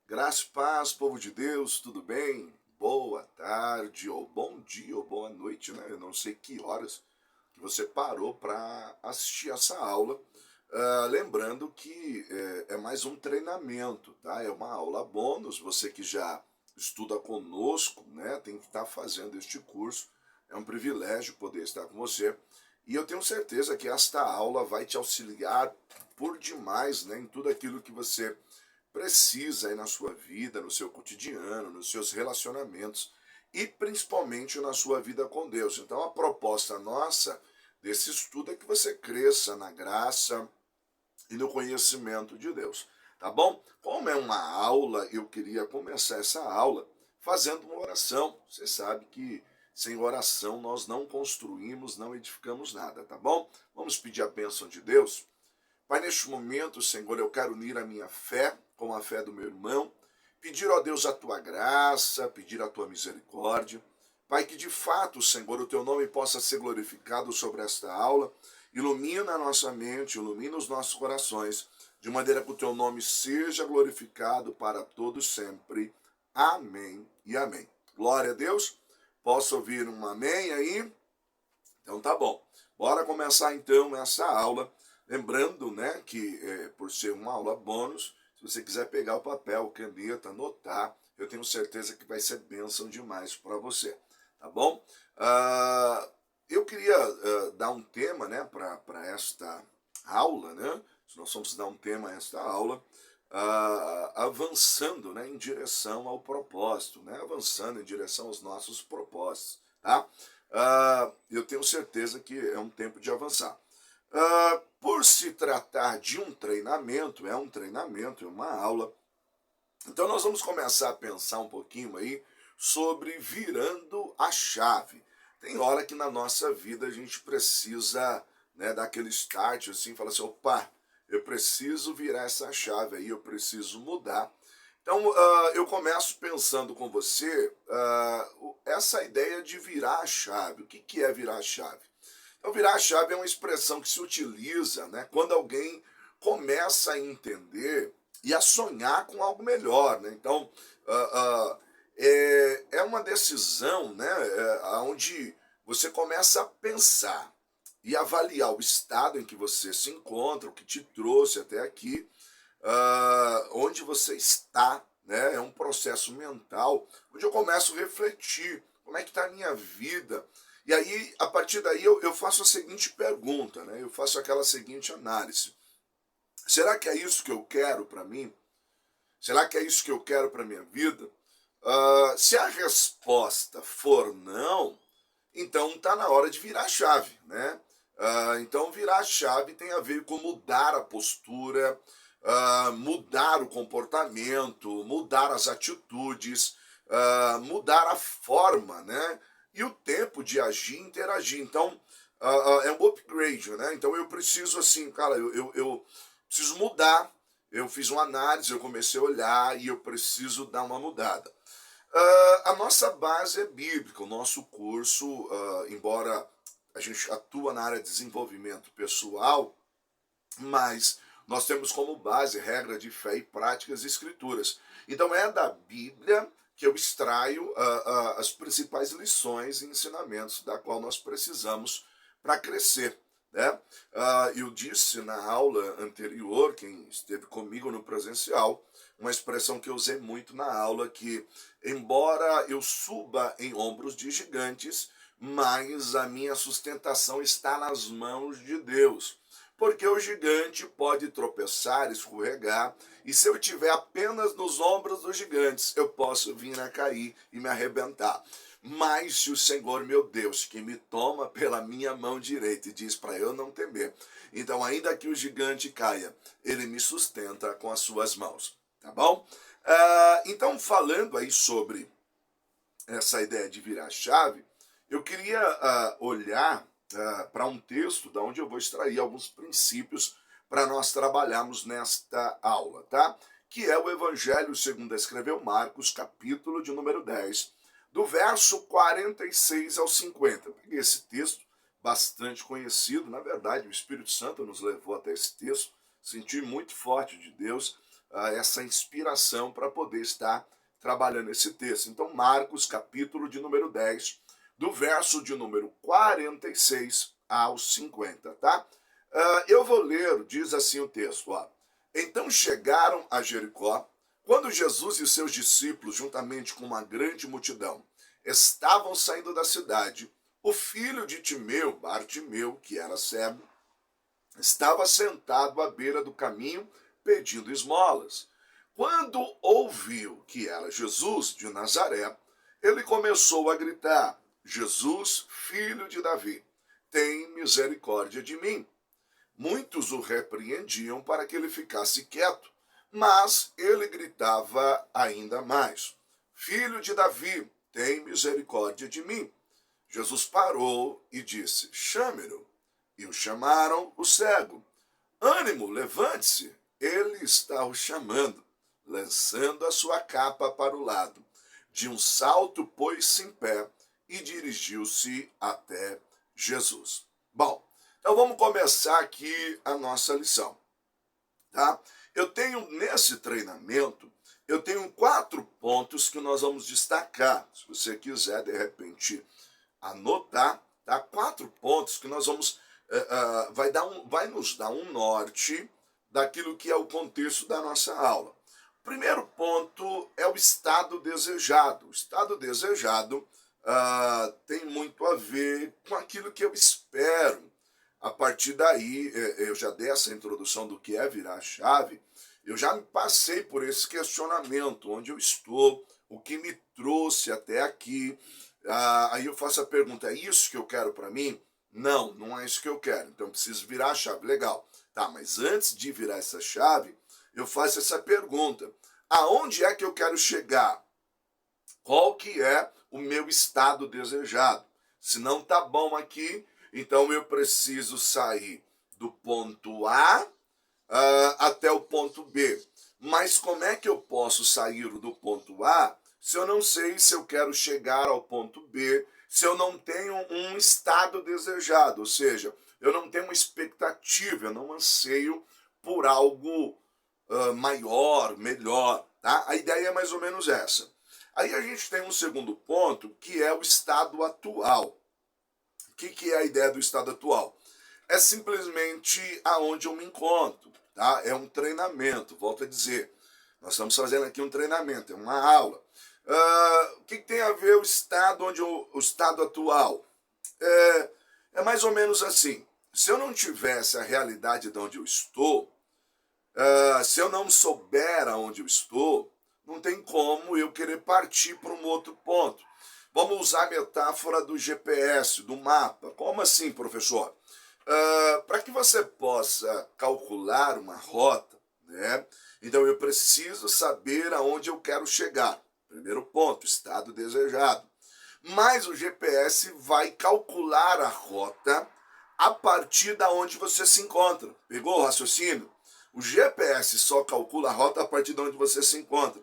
Graça e paz, povo de Deus, tudo bem? Boa tarde, ou bom dia, ou boa noite, né? Eu não sei que horas que você parou para assistir essa aula. Lembrando que é mais um treinamento, tá? É uma aula bônus, você que já estuda conosco, né? Tem que estar fazendo este curso. É um privilégio poder estar com você. E eu tenho certeza que esta aula vai te auxiliar por demais, né? Em tudo aquilo que você precisa aí na sua vida, no seu cotidiano, nos seus relacionamentos e principalmente na sua vida com Deus. Então a proposta nossa desse estudo é que você cresça na graça e no conhecimento de Deus, tá bom? Como é uma aula, eu queria começar essa aula fazendo uma oração. Você sabe que sem oração nós não construímos, não edificamos nada, tá bom? Vamos pedir a bênção de Deus. Pai, neste momento, Senhor, eu quero unir a minha fé com a fé do meu irmão, pedir, ó Deus, a tua graça, pedir a tua misericórdia. Pai, que de fato, Senhor, o teu nome possa ser glorificado sobre esta aula. Ilumina a nossa mente, ilumina os nossos corações, de maneira que o teu nome seja glorificado para todos sempre. Amém e amém. Glória a Deus. Posso ouvir um amém aí? Então tá bom. Bora começar então essa aula. Lembrando, né, que por ser uma aula bônus, se você quiser pegar o papel, caneta, anotar, eu tenho certeza que vai ser bênção demais para você, tá bom? Eu queria dar um tema, né, para esta aula, né? Nós vamos dar um tema a esta aula, avançando, né, em direção ao propósito, né? Avançando em direção aos nossos propósitos, tá? Eu tenho certeza que é um tempo de avançar. Por se tratar de um treinamento, é uma aula, então nós vamos começar a pensar um pouquinho aí sobre virando a chave. Tem hora que na nossa vida a gente precisa, né, dar aquele start assim, falar assim, opa, eu preciso virar essa chave aí, eu preciso mudar. Então eu começo pensando com você essa ideia de virar a chave. O que é virar a chave? Então, virar a chave é uma expressão que se utiliza, né, quando alguém começa a entender e a sonhar com algo melhor, né? Então, é uma decisão, né, onde você começa a pensar e avaliar o estado em que você se encontra, o que te trouxe até aqui, onde você está, né? É um processo mental onde eu começo a refletir como é que está a minha vida. E aí, a partir daí, eu faço a seguinte pergunta, né? Eu faço aquela seguinte análise. Será que é isso que eu quero para mim? Será que é isso que eu quero para minha vida? Se a resposta for não, então está na hora de virar a chave, né? Então virar a chave tem a ver com mudar a postura, mudar o comportamento, mudar as atitudes, mudar a forma, né? E o tempo de agir e interagir. Então, é um upgrade, né? Então eu preciso, assim, cara, eu preciso mudar. Eu fiz uma análise, eu comecei a olhar e eu preciso dar uma mudada. A nossa base é bíblica, o nosso curso, embora a gente atua na área de desenvolvimento pessoal, mas nós temos como base regra de fé e práticas e escrituras. Então é da Bíblia que eu extraio as principais lições e ensinamentos da qual nós precisamos para crescer. Né? Eu disse na aula anterior, quem esteve comigo no presencial, uma expressão que eu usei muito na aula, que embora eu suba em ombros de gigantes, mas a minha sustentação está nas mãos de Deus. Porque o gigante pode tropeçar, escorregar, e se eu estiver apenas nos ombros dos gigantes, eu posso vir a cair e me arrebentar. Mas se o Senhor, meu Deus, que me toma pela minha mão direita e diz para eu não temer, então ainda que o gigante caia, ele me sustenta com as suas mãos, tá bom? Então falando aí sobre essa ideia de virar chave, eu queria olhar para um texto da onde eu vou extrair alguns princípios para nós trabalharmos nesta aula, tá? Que é o Evangelho segundo escreveu Marcos, capítulo de número 10, do verso 46 ao 50. Eu peguei esse texto, bastante conhecido, na verdade, o Espírito Santo nos levou até esse texto, senti muito forte de Deus, essa inspiração para poder estar trabalhando esse texto. Então, Marcos, capítulo de número 10, do verso de número 46 ao 50, tá? Eu vou ler, diz assim o texto, ó. Então chegaram a Jericó, quando Jesus e os seus discípulos, juntamente com uma grande multidão, estavam saindo da cidade, o filho de Timeu, Bartimeu, que era cego, estava sentado à beira do caminho pedindo esmolas. Quando ouviu que era Jesus de Nazaré, ele começou a gritar: Jesus, filho de Davi, tem misericórdia de mim. Muitos o repreendiam para que ele ficasse quieto, mas ele gritava ainda mais: Filho de Davi, tem misericórdia de mim. Jesus parou e disse: Chame-o. E o chamaram o cego. Ânimo, levante-se, ele está o chamando. Lançando a sua capa para o lado, de um salto pôs-se em pé e dirigiu-se até Jesus. Bom, então vamos começar aqui a nossa lição, tá? Eu tenho nesse treinamento, eu tenho 4 pontos que nós vamos destacar. Se você quiser, de repente, anotar, tá? 4 pontos que nós vamos, vai nos dar um norte daquilo que é o contexto da nossa aula. O primeiro ponto é o estado desejado. O estado desejado tem muito a ver com aquilo que eu espero. A partir daí, eu já dei essa introdução do que é virar a chave, eu já me passei por esse questionamento, onde eu estou, o que me trouxe até aqui. Aí eu faço a pergunta: é isso que eu quero para mim? Não, não é isso que eu quero. Então eu preciso virar a chave. Legal. Tá, mas antes de virar essa chave, eu faço essa pergunta: aonde é que eu quero chegar? Qual que é o meu estado desejado? Se não tá bom aqui, então eu preciso sair do ponto A até o ponto B. Mas como é que eu posso sair do ponto A se eu não sei se eu quero chegar ao ponto B, se eu não tenho um estado desejado? Ou seja, eu não tenho uma expectativa, eu não anseio por algo maior, melhor. Tá? A ideia é mais ou menos essa. Aí a gente tem um segundo ponto, que é o estado atual. O que é a ideia do estado atual? É simplesmente aonde eu me encontro. Tá? É um treinamento, volto a dizer. Nós estamos fazendo aqui um treinamento, é uma aula. O que tem a ver o estado, o estado atual? É mais ou menos assim. Se eu não tivesse a realidade de onde eu estou, se eu não souber aonde eu estou, não tem como eu querer partir para um outro ponto. Vamos usar a metáfora do GPS, do mapa. Como assim, professor? Para que você possa calcular uma rota, né? Então eu preciso saber aonde eu quero chegar. Primeiro ponto, estado desejado. Mas o GPS vai calcular a rota a partir da onde você se encontra. Pegou o raciocínio? O GPS só calcula a rota a partir de onde você se encontra.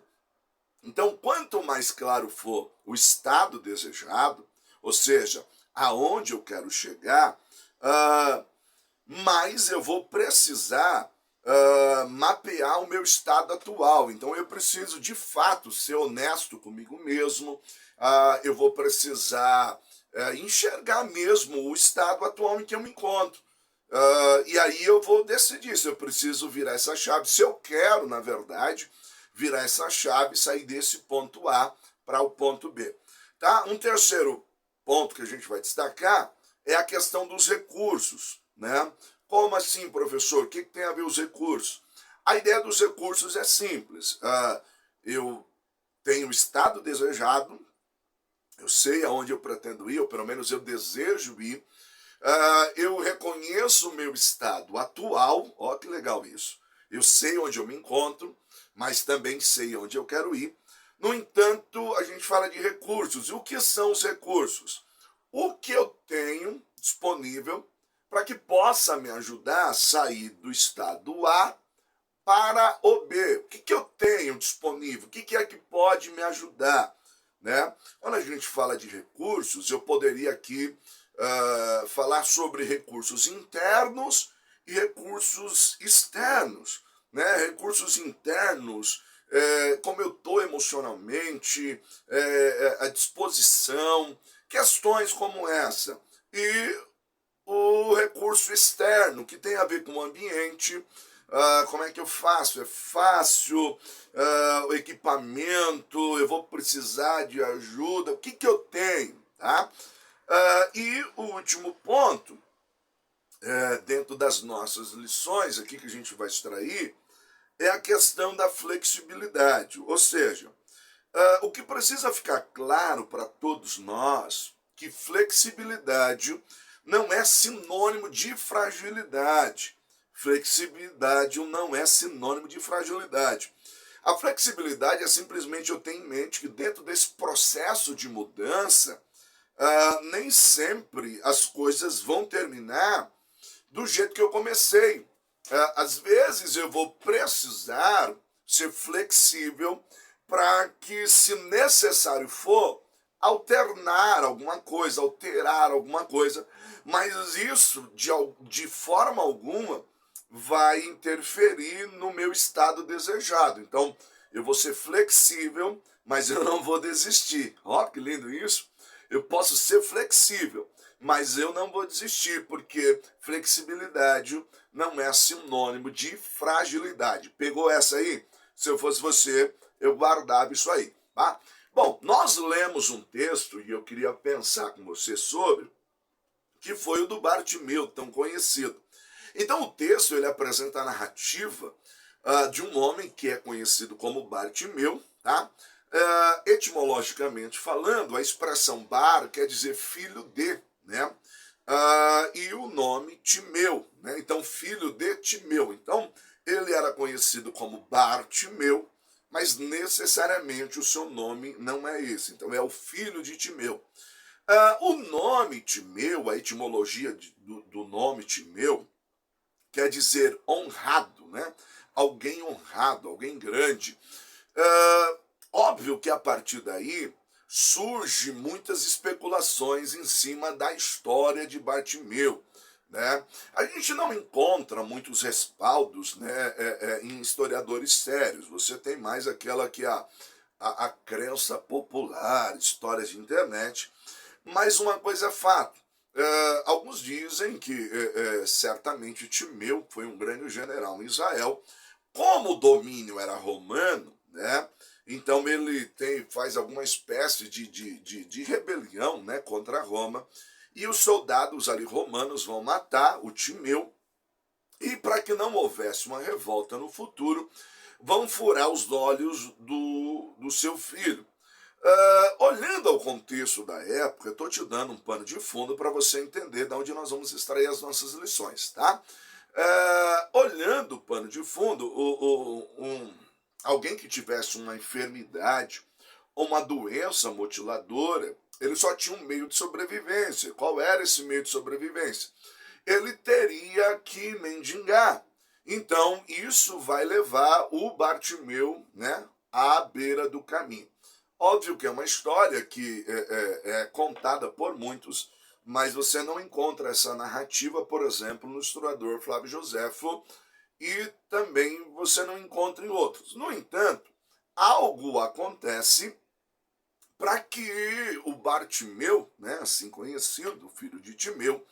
Então, quanto mais claro for o estado desejado, ou seja, aonde eu quero chegar, mais eu vou precisar mapear o meu estado atual. Então, eu preciso, de fato, ser honesto comigo mesmo. Eu vou precisar enxergar mesmo o estado atual em que eu me encontro. E aí eu vou decidir se eu preciso virar essa chave, se eu quero, na verdade, virar essa chave e sair desse ponto A para o ponto B. Tá? Um terceiro ponto que a gente vai destacar é a questão dos recursos. Né? Como assim, professor? O que tem a ver os recursos? A ideia dos recursos é simples. Eu tenho o estado desejado, eu sei aonde eu pretendo ir, ou pelo menos eu desejo ir. Eu reconheço o meu estado atual, ó que legal isso. Eu sei onde eu me encontro, mas também sei onde eu quero ir. No entanto, a gente fala de recursos. E o que são os recursos? O que eu tenho disponível para que possa me ajudar a sair do estado A para o B. O que eu tenho disponível? O que é que pode me ajudar? Né? Quando a gente fala de recursos, eu poderia aqui falar sobre recursos internos e recursos externos. né? Recursos internos, como eu estou emocionalmente, a disposição, questões como essa. E o recurso externo, que tem a ver com o ambiente, como é que eu faço? É fácil, o equipamento, eu vou precisar de ajuda, o que, que eu tenho? Tá? E o último ponto, dentro das nossas lições aqui que a gente vai extrair, é a questão da flexibilidade. Ou seja, o que precisa ficar claro para todos nós, que flexibilidade não é sinônimo de fragilidade. Flexibilidade não é sinônimo de fragilidade. A flexibilidade é simplesmente eu tenho em mente que dentro desse processo de mudança, nem sempre as coisas vão terminar do jeito que eu comecei. Às vezes eu vou precisar ser flexível para que, se necessário for, alterar alguma coisa, alterar alguma coisa, mas isso de forma alguma vai interferir no meu estado desejado. Então, eu vou ser flexível, mas eu não vou desistir. Ó, que lindo isso! Eu posso ser flexível, mas eu não vou desistir, porque flexibilidade não é sinônimo de fragilidade. Pegou essa aí? Se eu fosse você, eu guardava isso aí, tá? Bom, nós lemos um texto, e eu queria pensar com você sobre, que foi o do Bartimeu, tão conhecido. Então o texto ele apresenta a narrativa de um homem que é conhecido como Bartimeu, tá? Etimologicamente falando, a expressão bar quer dizer filho de, né? E o nome Timeu, né? Então filho de Timeu. Então ele era conhecido como Bartimeu, mas necessariamente o seu nome não é esse. Então é o filho de Timeu. O nome Timeu, a etimologia do nome Timeu, quer dizer honrado, né? Alguém honrado, alguém grande. Óbvio que a partir daí surge muitas especulações em cima da história de Bartimeu, né? A gente não encontra muitos respaldos, né, em historiadores sérios. Você tem mais aquela que a crença popular, histórias de internet. Mas uma coisa é fato. Alguns dizem que certamente Timeu foi um grande general em Israel. Como o domínio era romano, né? Então ele faz alguma espécie de rebelião, né, contra Roma, e os soldados ali romanos vão matar o Timeu, e para que não houvesse uma revolta no futuro, vão furar os olhos do seu filho. Olhando ao contexto da época, eu estou te dando um pano de fundo para você entender de onde nós vamos extrair as nossas lições, tá? Olhando o pano de fundo, alguém que tivesse uma enfermidade ou uma doença mutiladora, ele só tinha um meio de sobrevivência. Qual era esse meio de sobrevivência? Ele teria que mendigar. Então, isso vai levar o Bartimeu, né, à beira do caminho. Óbvio que é uma história que é contada por muitos, mas você não encontra essa narrativa, por exemplo, no historiador Flávio Joséfo, e também você não encontra em outros. No entanto, algo acontece para que o Bartimeu, né, assim conhecido, filho de Timeu,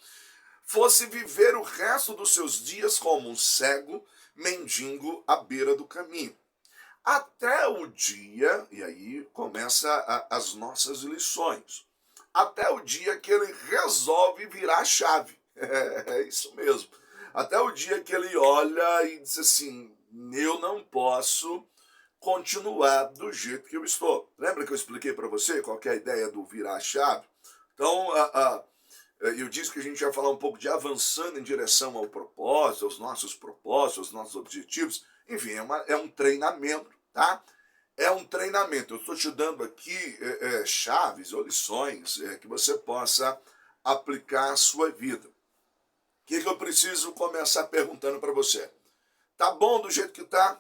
fosse viver o resto dos seus dias como um cego, mendigo à beira do caminho. Até o dia, e aí começa as nossas lições, até o dia que ele resolve virar a chave. É isso mesmo. Até o dia que ele olha e diz assim, eu não posso continuar do jeito que eu estou. Lembra que eu expliquei para você qual que é a ideia do virar a chave? Então, eu disse que a gente ia falar um pouco de avançando em direção ao propósito, aos nossos objetivos. Enfim, é um treinamento, tá? É um treinamento. Eu estou te dando aqui chaves ou lições que você possa aplicar à sua vida. O que eu preciso começar perguntando para você? Tá bom do jeito que tá?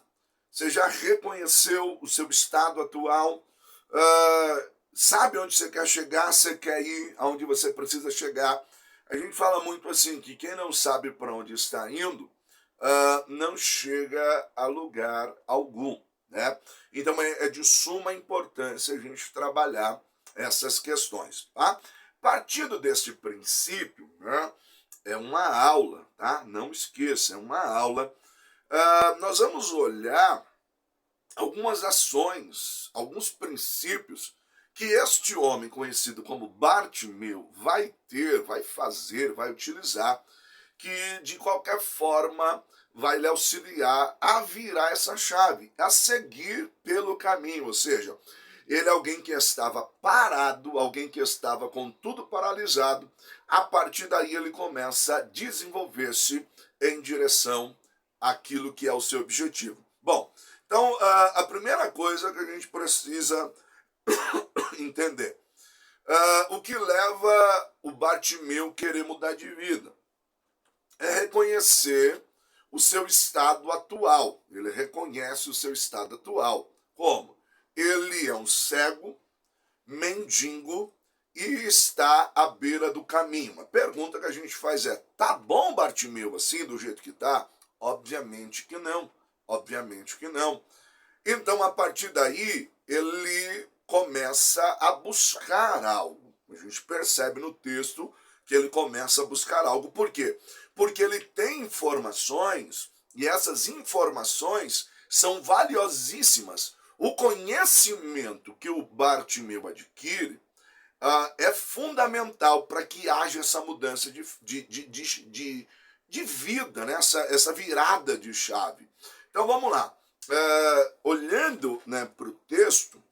Você já reconheceu o seu estado atual? Sabe onde você quer chegar? Você quer ir aonde você precisa chegar? A gente fala muito assim, que quem não sabe para onde está indo, não chega a lugar algum, né? Então é de suma importância a gente trabalhar essas questões, tá? Partindo desse princípio, né, é uma aula, tá? Não esqueça, é uma aula. Nós vamos olhar algumas ações, alguns princípios que este homem conhecido como Bartimeu vai ter, vai fazer, vai utilizar, que de qualquer forma vai lhe auxiliar a virar essa chave, a seguir pelo caminho, ou seja, ele é alguém que estava parado, alguém que estava com tudo paralisado, a partir daí ele começa a desenvolver-se em direção àquilo que é o seu objetivo. Bom, então a primeira coisa que a gente precisa entender, o que leva o Bartimeu a querer mudar de vida é reconhecer o seu estado atual. Ele reconhece o seu estado atual. Como? Ele é um cego, mendigo e está à beira do caminho. A pergunta que a gente faz é: tá bom, Bartimeu, assim, do jeito que tá? Obviamente que não. Obviamente que não. Então, a partir daí, ele começa a buscar algo. A gente percebe no texto que ele começa a buscar algo. Por quê? Porque ele tem informações e essas informações são valiosíssimas. O conhecimento que o Bartimeu adquire é fundamental para que haja essa mudança de vida, né? essa virada de chave. Então vamos lá. Olhando, né, para o texto,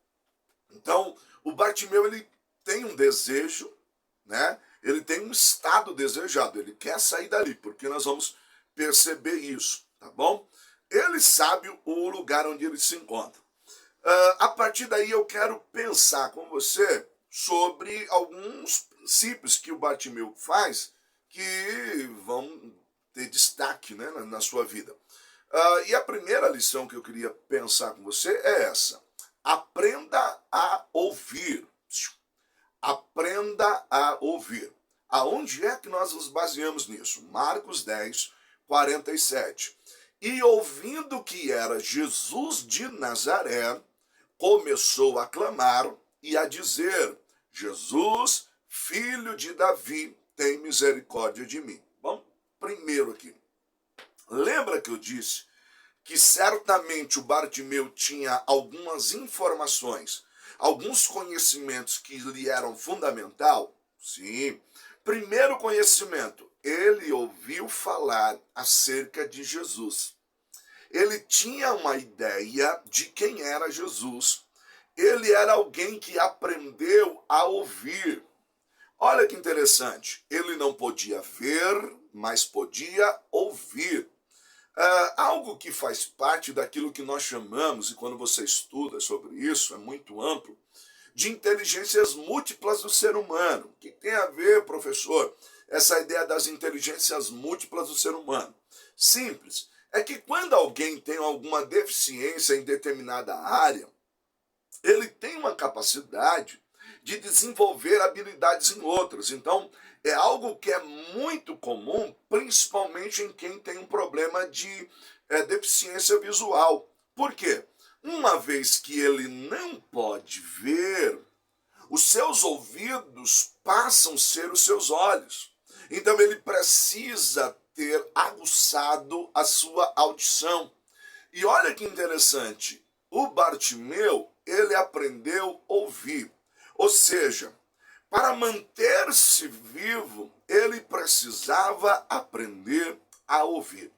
então o Bartimeu ele tem um desejo, né? Ele tem um estado desejado, ele quer sair dali, porque nós vamos perceber isso, tá bom? Ele sabe o lugar onde ele se encontra. A partir daí eu quero pensar com você sobre alguns princípios que o Bartimeu faz que vão ter destaque, né, na sua vida. E a primeira lição que eu queria pensar com você é essa: aprenda a ouvir. Aprenda a ouvir. Aonde é que nós nos baseamos nisso? Marcos 10, 47. E ouvindo que era Jesus de Nazaré, começou a clamar e a dizer: Jesus, filho de Davi, tem misericórdia de mim. Bom, primeiro aqui, lembra que eu disse que certamente o Bartimeu tinha algumas informações, alguns conhecimentos que lhe eram fundamental? Sim. Primeiro conhecimento, ele ouviu falar acerca de Jesus. Ele tinha uma ideia de quem era Jesus. Ele era alguém que aprendeu a ouvir. Olha que interessante, ele não podia ver, mas podia ouvir. Algo que faz parte daquilo que nós chamamos, e quando você estuda sobre isso, é muito amplo, de inteligências múltiplas do ser humano. O que tem a ver, professor, essa ideia das inteligências múltiplas do ser humano? Simples. É que quando alguém tem alguma deficiência em determinada área, ele tem uma capacidade de desenvolver habilidades em outras. Então, é algo que é muito comum, principalmente em quem tem um problema de deficiência visual. Por quê? Uma vez que ele não pode ver, os seus ouvidos passam a ser os seus olhos. Então ele precisa ter aguçado a sua audição. E olha que interessante, o Bartimeu, ele aprendeu a ouvir. Ou seja, para manter-se vivo, ele precisava aprender a ouvir,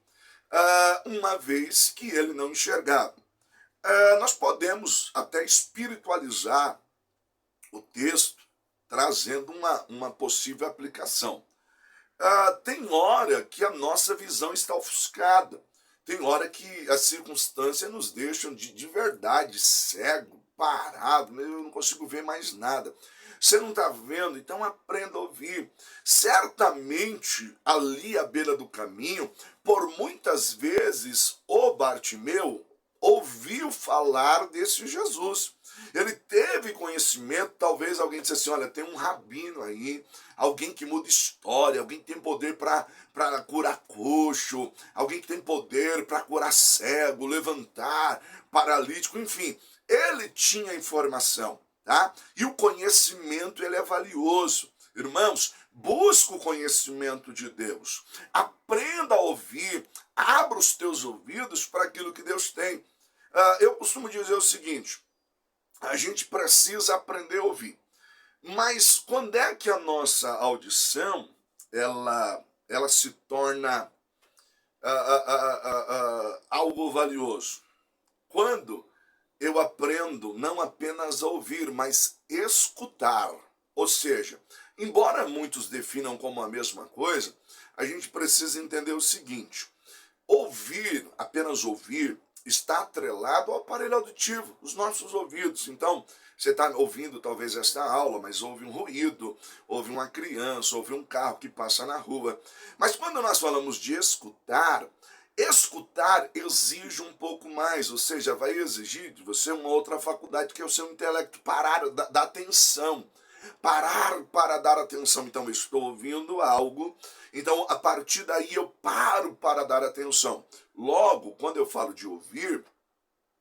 uma vez que ele não enxergava. Nós podemos até espiritualizar o texto, trazendo uma possível aplicação. Tem hora que a nossa visão está ofuscada. Tem hora que as circunstâncias nos deixam de verdade cego, parado, eu não consigo ver mais nada. Você não está vendo? Então aprenda a ouvir. Certamente, ali à beira do caminho, por muitas vezes, o Bartimeu ouviu falar desse Jesus. Ele teve conhecimento, talvez alguém disse assim, olha, tem um rabino aí, alguém que muda história, alguém que tem poder para curar coxo, alguém que tem poder para curar cego, levantar, paralítico, enfim. Ele tinha informação, tá? E o conhecimento, ele é valioso. Irmãos, busca o conhecimento de Deus. Aprenda a ouvir, abra os teus ouvidos para aquilo que Deus tem. Eu costumo dizer o seguinte, a gente precisa aprender a ouvir. Mas quando é que a nossa audição, ela se torna algo valioso? Quando eu aprendo não apenas a ouvir, mas escutar. Ou seja, embora muitos definam como a mesma coisa, a gente precisa entender o seguinte, ouvir, apenas ouvir, está atrelado ao aparelho auditivo, os nossos ouvidos. Então, você está ouvindo talvez esta aula, mas ouve um ruído, ouve uma criança, ouve um carro que passa na rua. Mas quando nós falamos de escutar, escutar exige um pouco mais, ou seja, vai exigir de você uma outra faculdade que é o seu intelecto, parar da atenção. Parar para dar atenção. Então, eu estou ouvindo algo, então a partir daí eu paro para dar atenção. Logo, quando eu falo de ouvir,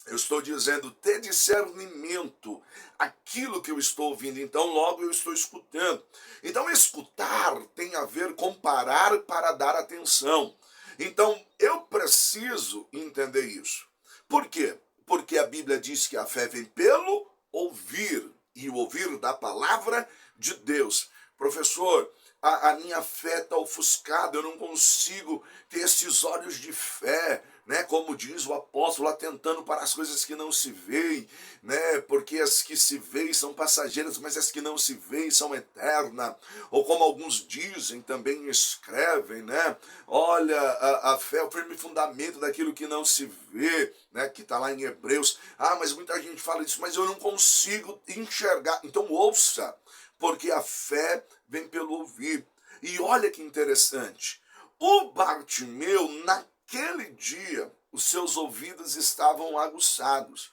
eu estou dizendo ter discernimento, aquilo que eu estou ouvindo, então logo eu estou escutando. Então escutar tem a ver com parar para dar atenção. Então eu preciso entender isso. Por quê? Porque a Bíblia diz que a fé vem pelo ouvir, e o ouvir da palavra de Deus. Professor, a minha fé está ofuscada, eu não consigo ter esses olhos de fé, né? Como diz o apóstolo, atentando para as coisas que não se veem, né? Porque as que se veem são passageiras, mas as que não se veem são eternas. Ou como alguns dizem, também escrevem, né? Olha, a fé é o firme fundamento daquilo que não se vê, né? Que está lá em Hebreus. Ah, mas muita gente fala isso, mas eu não consigo enxergar. Então ouça, porque a fé vem pelo ouvir. E olha que interessante, o Bartimeu, naquele dia, os seus ouvidos estavam aguçados.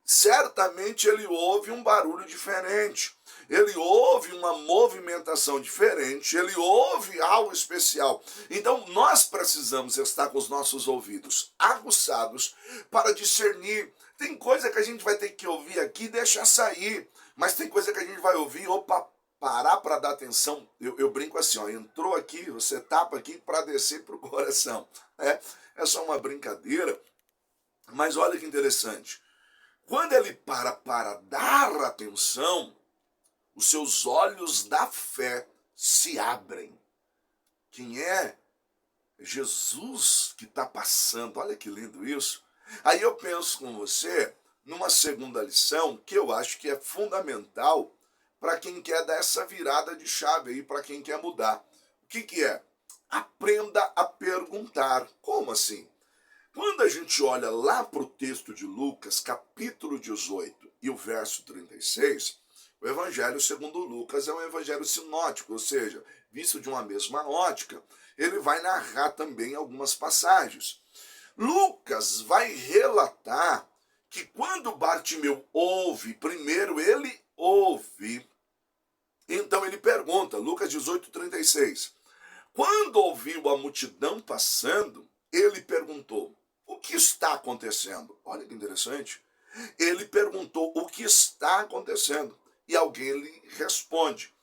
Certamente ele ouve um barulho diferente, ele ouve uma movimentação diferente, ele ouve algo especial. Então nós precisamos estar com os nossos ouvidos aguçados para discernir. Tem coisa que a gente vai ter que ouvir aqui e deixar sair, mas tem coisa que a gente vai ouvir, opa, parar para dar atenção. Eu brinco assim, ó, entrou aqui, você tapa aqui para descer para o coração. É só uma brincadeira, mas olha que interessante. Quando ele para dar atenção, os seus olhos da fé se abrem. Quem é? Jesus que está passando. Olha que lindo isso. Aí eu penso com você numa segunda lição que eu acho que é fundamental para quem quer dar essa virada de chave aí, para quem quer mudar. O que é? Aprenda a perguntar. Como assim? Quando a gente olha lá para o texto de Lucas, capítulo 18 e o verso 36, o evangelho segundo Lucas é um evangelho sinótico, ou seja, visto de uma mesma ótica, ele vai narrar também algumas passagens. Lucas vai relatar que quando Bartimeu ouve, primeiro ele ouve, então ele pergunta, Lucas 18:36, quando ouviu a multidão passando, ele perguntou, o que está acontecendo? Olha que interessante. Ele perguntou o que está acontecendo. E alguém lhe responde,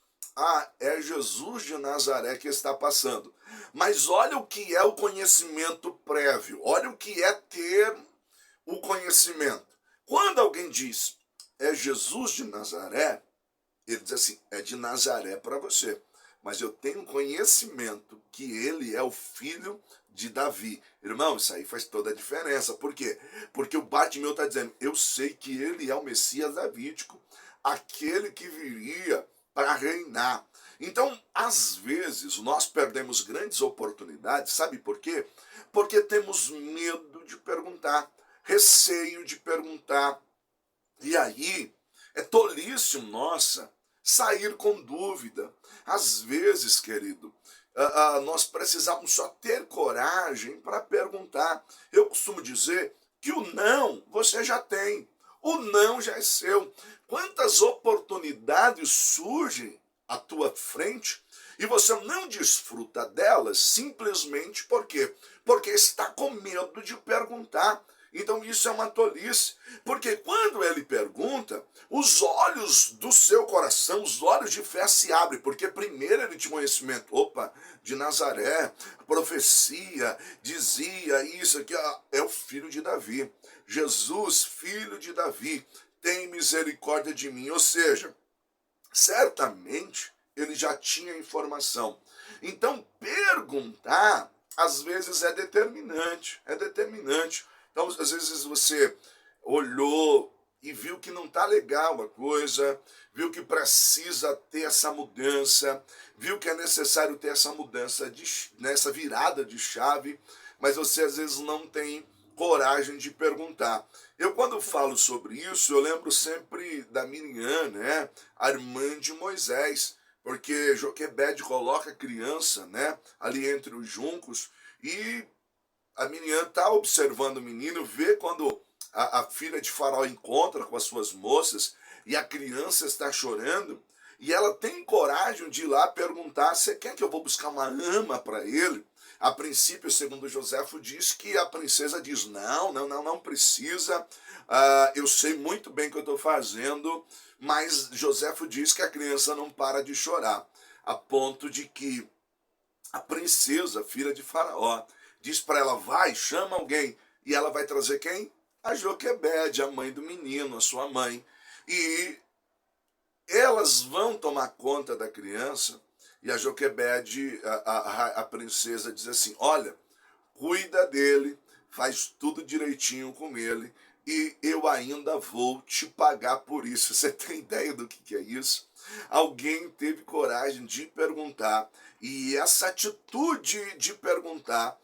é Jesus de Nazaré que está passando. Mas olha o que é o conhecimento prévio. Olha o que é ter o conhecimento. Quando alguém diz, é Jesus de Nazaré, ele diz assim, é de Nazaré para você. Mas eu tenho conhecimento que ele é o filho de Davi. Irmão, isso aí faz toda a diferença. Por quê? Porque o Bartimeu está dizendo, eu sei que ele é o Messias davídico, aquele que viria para reinar. Então, às vezes, nós perdemos grandes oportunidades, sabe por quê? Porque temos medo de perguntar, receio de perguntar. E aí, é tolice nossa sair com dúvida. Às vezes, querido, nós precisamos só ter coragem para perguntar. Eu costumo dizer que o não você já tem. O não já é seu. Quantas oportunidades surgem à tua frente e você não desfruta delas simplesmente por quê? Porque está com medo de perguntar. Então isso é uma tolice, porque quando ele pergunta, os olhos do seu coração, os olhos de fé se abrem, porque primeiro ele tinha conhecimento, opa, de Nazaré, profecia, dizia isso aqui, é o filho de Davi. Jesus, filho de Davi, tem misericórdia de mim. Ou seja, certamente ele já tinha informação. Então, perguntar, às vezes, é determinante. É determinante. Então, às vezes, você olhou e viu que não está legal a coisa, viu que precisa ter essa mudança, viu que é necessário ter essa mudança, nessa virada de chave, mas você, às vezes, não tem coragem de perguntar. Eu, quando falo sobre isso, eu lembro sempre da Miriam, né? A irmã de Moisés, porque Joquebede coloca a criança, né, ali entre os juncos, e a Miriam está observando o menino, vê quando a filha de Faraó encontra com as suas moças e a criança está chorando, e ela tem coragem de ir lá perguntar: você quer que eu vou buscar uma ama para ele? A princípio, segundo Joséfo, diz que a princesa diz: não, não, não, não precisa, eu sei muito bem o que eu estou fazendo, mas Joséfo diz que a criança não para de chorar, a ponto de que a princesa, filha de Faraó, diz para ela: vai, chama alguém, e ela vai trazer quem? A Joquebede, a mãe do menino, a sua mãe. E elas vão tomar conta da criança, e a Joquebede, a princesa, diz assim: olha, cuida dele, faz tudo direitinho com ele, e eu ainda vou te pagar por isso. Você tem ideia do que é isso? Alguém teve coragem de perguntar, e essa atitude de perguntar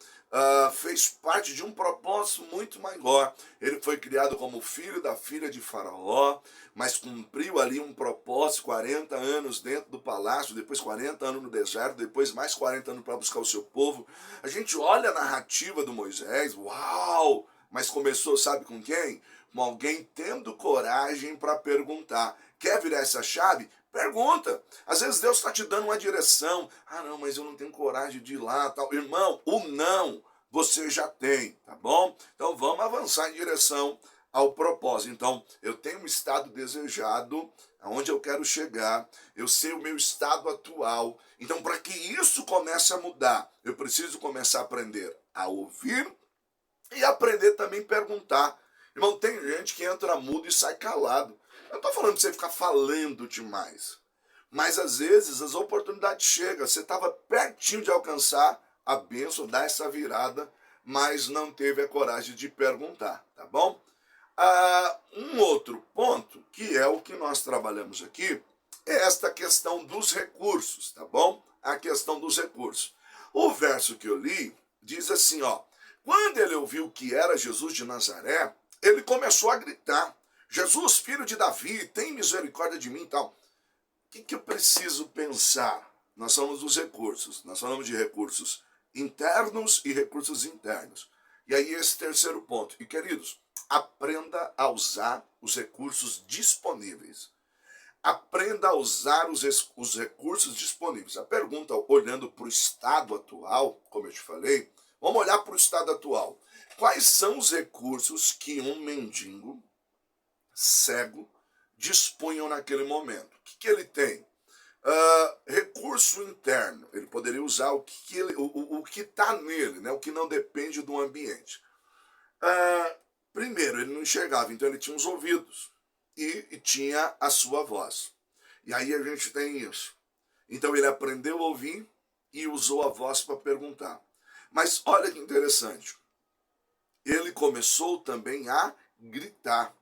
fez parte de um propósito muito maior. Ele foi criado como filho da filha de Faraó, mas cumpriu ali um propósito, 40 anos dentro do palácio, depois 40 anos no deserto, depois mais 40 anos para buscar o seu povo. A gente olha a narrativa do Moisés, uau! Mas começou, sabe com quem? Com alguém tendo coragem para perguntar. Quer virar essa chave? Pergunta. Às vezes Deus está te dando uma direção. Ah, não, mas eu não tenho coragem de ir lá, tal. Irmão, o não você já tem, tá bom? Então vamos avançar em direção ao propósito. Então, eu tenho um estado desejado, aonde eu quero chegar, eu sei o meu estado atual. Então, para que isso comece a mudar, eu preciso começar a aprender a ouvir e aprender também a perguntar. Irmão, tem gente que entra mudo e sai calado. Eu não estou falando para você ficar falando demais. Mas às vezes as oportunidades chegam. Você estava pertinho de alcançar a bênção, dar essa virada, mas não teve a coragem de perguntar, tá bom? Um outro ponto, que é o que nós trabalhamos aqui, é esta questão dos recursos, tá bom? A questão dos recursos. O verso que eu li diz assim, ó: quando ele ouviu que era Jesus de Nazaré, ele começou a gritar: Jesus, filho de Davi, tem misericórdia de mim e tal. O que eu preciso pensar? Nós falamos dos recursos, nós falamos de recursos internos e recursos internos. E aí esse terceiro ponto. E queridos, aprenda a usar os recursos disponíveis. Aprenda a usar os recursos disponíveis. A pergunta, olhando para o estado atual, como eu te falei, vamos olhar para o estado atual. Quais são os recursos que um mendigo cego dispunham naquele momento? O que ele tem? Recurso interno. Ele poderia usar o que está nele, né? O que não depende do ambiente. Primeiro, ele não enxergava, então ele tinha os ouvidos e tinha a sua voz. E aí a gente tem isso. Então ele aprendeu a ouvir e usou a voz para perguntar. Mas olha que interessante. Ele começou também a gritar.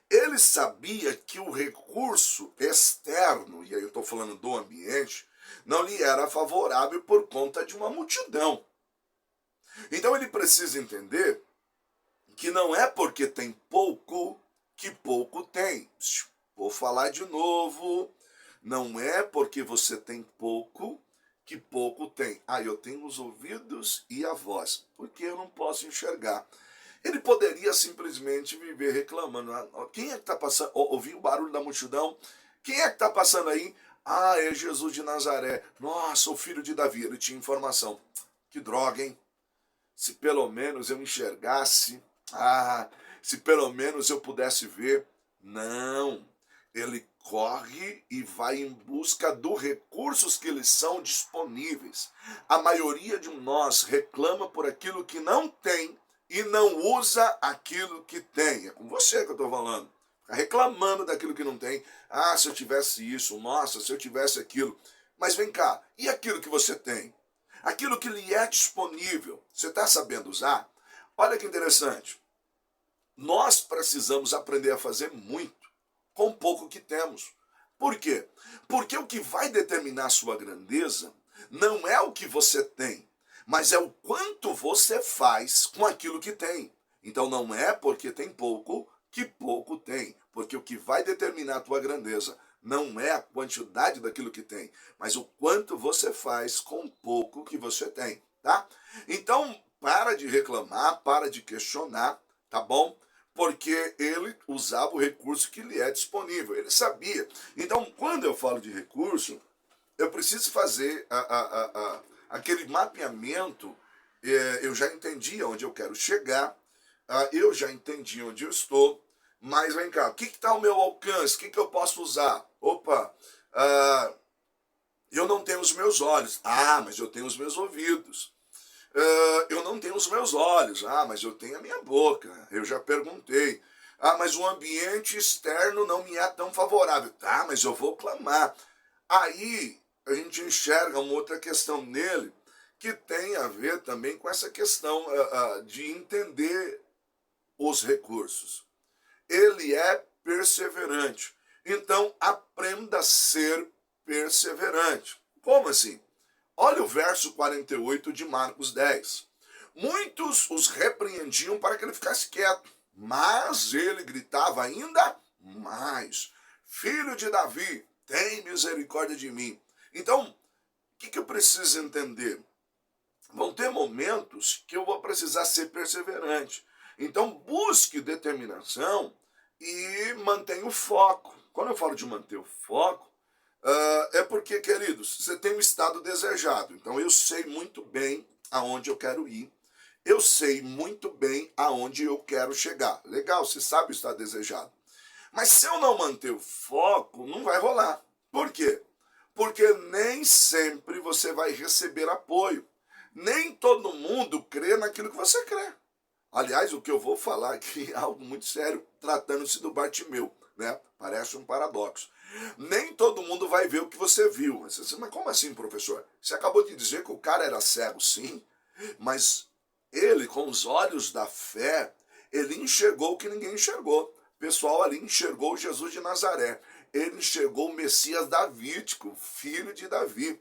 Ele sabia que o recurso externo, e aí eu estou falando do ambiente, não lhe era favorável por conta de uma multidão. Então ele precisa entender que não é porque tem pouco que pouco tem. Vou falar de novo. Não é porque você tem pouco que pouco tem. Eu tenho os ouvidos e a voz, porque eu não posso enxergar. Ele poderia simplesmente viver reclamando. Quem é que está passando? Ouvi o barulho da multidão. Quem é que está passando aí? Ah, é Jesus de Nazaré. Nossa, o filho de Davi. Ele tinha informação. Que droga, hein? Se pelo menos eu enxergasse. Se pelo menos eu pudesse ver. Não. Ele corre e vai em busca dos recursos que lhes são disponíveis. A maioria de nós reclama por aquilo que não tem e não usa aquilo que tem. É com você que eu estou falando. Fica reclamando daquilo que não tem. Ah, se eu tivesse isso, nossa, se eu tivesse aquilo. Mas vem cá, e aquilo que você tem? Aquilo que lhe é disponível, você está sabendo usar? Olha que interessante. Nós precisamos aprender a fazer muito com pouco que temos. Por quê? Porque o que vai determinar a sua grandeza não é o que você tem, mas é o quanto você faz com aquilo que tem. Então não é porque tem pouco que pouco tem, porque o que vai determinar a tua grandeza não é a quantidade daquilo que tem, mas o quanto você faz com o pouco que você tem, tá? Então, para de reclamar, para de questionar, tá bom? Porque ele usava o recurso que lhe é disponível, ele sabia. Então, quando eu falo de recurso, eu preciso fazer aquele mapeamento. Eu já entendi onde eu quero chegar, eu já entendi onde eu estou, mas vem cá, o que está ao meu alcance? O que eu posso usar? Opa, eu não tenho os meus olhos. Ah, mas eu tenho os meus ouvidos. Eu não tenho os meus olhos. Ah, mas eu tenho a minha boca. Eu já perguntei. Ah, mas o ambiente externo não me é tão favorável. Tá, mas eu vou clamar. Aí a gente enxerga uma outra questão nele que tem a ver também com essa questão de entender os recursos. Ele é perseverante. Então, aprenda a ser perseverante. Como assim? Olha o verso 48 de Marcos 10. Muitos os repreendiam para que ele ficasse quieto, mas ele gritava ainda mais: Filho de Davi, tem misericórdia de mim. Então, o que eu preciso entender? Vão ter momentos que eu vou precisar ser perseverante. Então, busque determinação e mantenha o foco. Quando eu falo de manter o foco, é porque, queridos, você tem um estado desejado. Então, eu sei muito bem aonde eu quero ir. Eu sei muito bem aonde eu quero chegar. Legal, você sabe o estado desejado. Mas se eu não manter o foco, não vai rolar. Por quê? Porque nem sempre você vai receber apoio. Nem todo mundo crê naquilo que você crê. Aliás, o que eu vou falar aqui é algo muito sério, tratando-se do Bartimeu, né? Parece um paradoxo. Nem todo mundo vai ver o que você viu. Mas como assim, professor? Você acabou de dizer que o cara era cego, sim, mas ele, com os olhos da fé, ele enxergou o que ninguém enxergou. O pessoal ali enxergou Jesus de Nazaré. Ele enxergou o Messias davídico, filho de Davi.